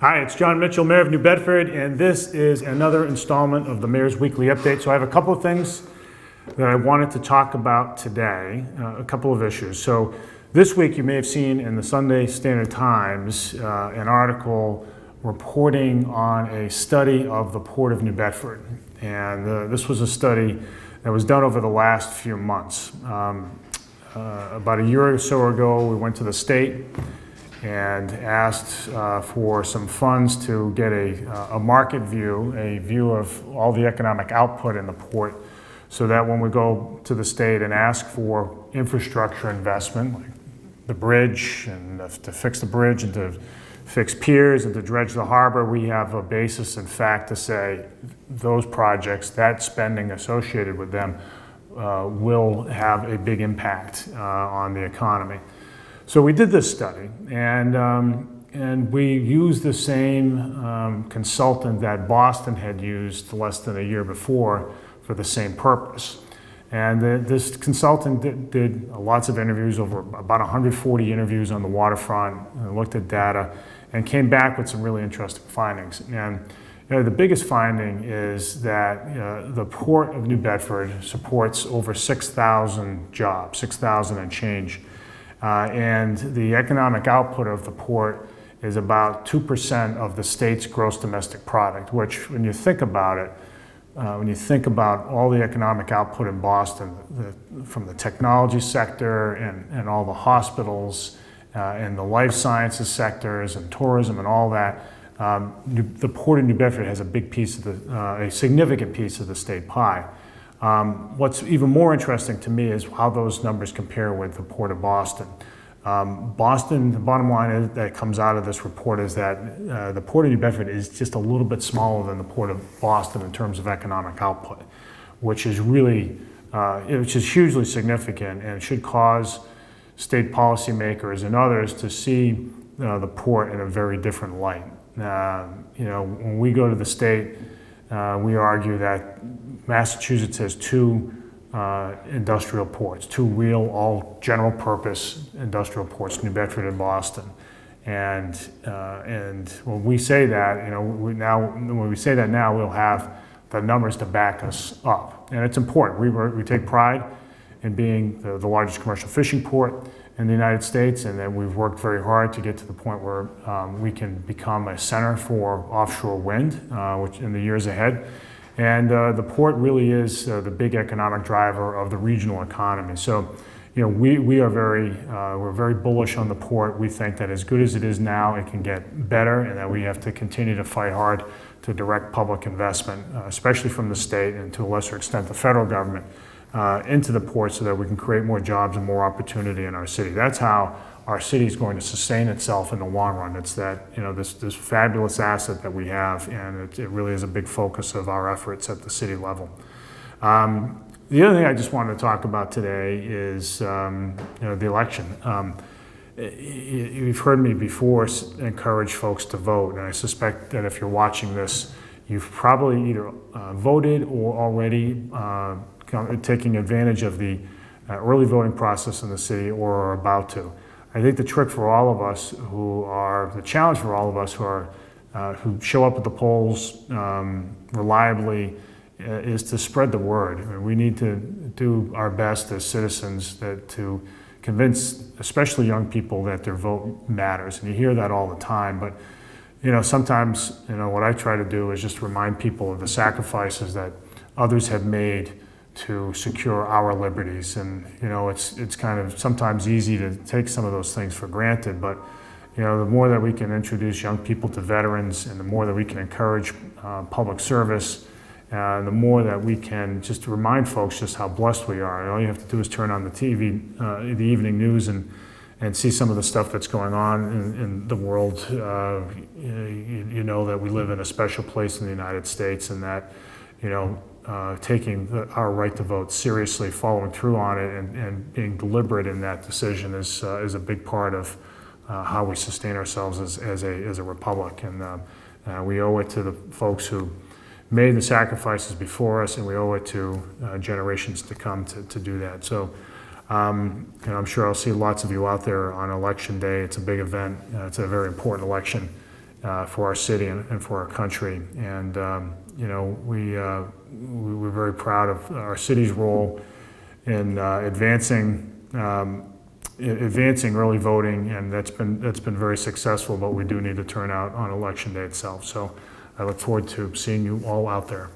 Hi, it's John Mitchell, Mayor of New Bedford, and this is another installment of the Mayor's Weekly Update. So I have a couple of things that I wanted to talk about today, a couple of issues. So this week you may have seen in the Sunday Standard Times an article reporting on a study of the Port of New Bedford. And this was a study that was done over the last few months. About a year or so ago, we went to the state and asked for some funds to get a market view, a view of all the economic output in the port, so that when we go to the state and ask for infrastructure investment, like the bridge, and to fix the bridge and to fix piers and to dredge the harbor, we have a basis in fact to say those projects, that spending associated with them, will have a big impact on the economy. So we did this study, and we used the same consultant that Boston had used less than a year before for the same purpose. And this consultant did lots of interviews, over about 140 interviews on the waterfront, and looked at data, and came back with some really interesting findings. And the biggest finding is that the Port of New Bedford supports over 6,000 jobs, 6,000 and change. And the economic output of the port is about 2% of the state's gross domestic product, which, when you think about it, when you think about all the economic output in Boston, from the technology sector and all the hospitals and the life sciences sectors and tourism and all that, the Port of New Bedford has a big piece of a significant piece of the state pie. What's even more interesting to me is how those numbers compare with the Port of Boston. Boston, the bottom line is, that comes out of this report, is that the Port of New Bedford is just a little bit smaller than the Port of Boston in terms of economic output, which is hugely significant, and should cause state policymakers and others to see the port in a very different light. When we go to the state, we argue that Massachusetts has two industrial ports, two real, all general purpose industrial ports, New Bedford and Boston. And when we say that, when we say that now, we'll have the numbers to back us up. And it's important. We take pride in being the largest commercial fishing port in the United States, and that we've worked very hard to get to the point where we can become a center for offshore wind, which in the years ahead. And the port really is the big economic driver of the regional economy. So, we're very bullish on the port. We think that as good as it is now, it can get better, and that we have to continue to fight hard to direct public investment, especially from the state and to a lesser extent the federal government, into the port, so that we can create more jobs and more opportunity in our city. That's how our city is going to sustain itself in the long run. It's that, this fabulous asset that we have, and it really is a big focus of our efforts at the city level. The other thing I just wanted to talk about today is the election. You've heard me before encourage folks to vote, and I suspect that if you're watching this, you've probably either voted or already taking advantage of the early voting process in the city, or are about to. I think the challenge for all of us who show up at the polls reliably is to spread the word. I mean, we need to do our best as citizens to convince, especially young people, that their vote matters. And you hear that all the time, but sometimes what I try to do is just remind people of the sacrifices that others have made to secure our liberties. And it's kind of sometimes easy to take some of those things for granted, but the more that we can introduce young people to veterans, and the more that we can encourage public service, the more that we can just remind folks just how blessed we are. All you have to do is turn on the TV, the evening news, and see some of the stuff that's going on in the world. You know that we live in a special place in the United States, and that taking our right to vote seriously, following through on it, and being deliberate in that decision is a big part of how we sustain ourselves as a republic. And we owe it to the folks who made the sacrifices before us, and we owe it to generations to come to do that. So I'm sure I'll see lots of you out there on Election Day. It's a big event. It's a very important election for our city and for our country. And we're very proud of our city's role in advancing early voting, and that's been very successful. But we do need to turn out on election day itself. So I look forward to seeing you all out there.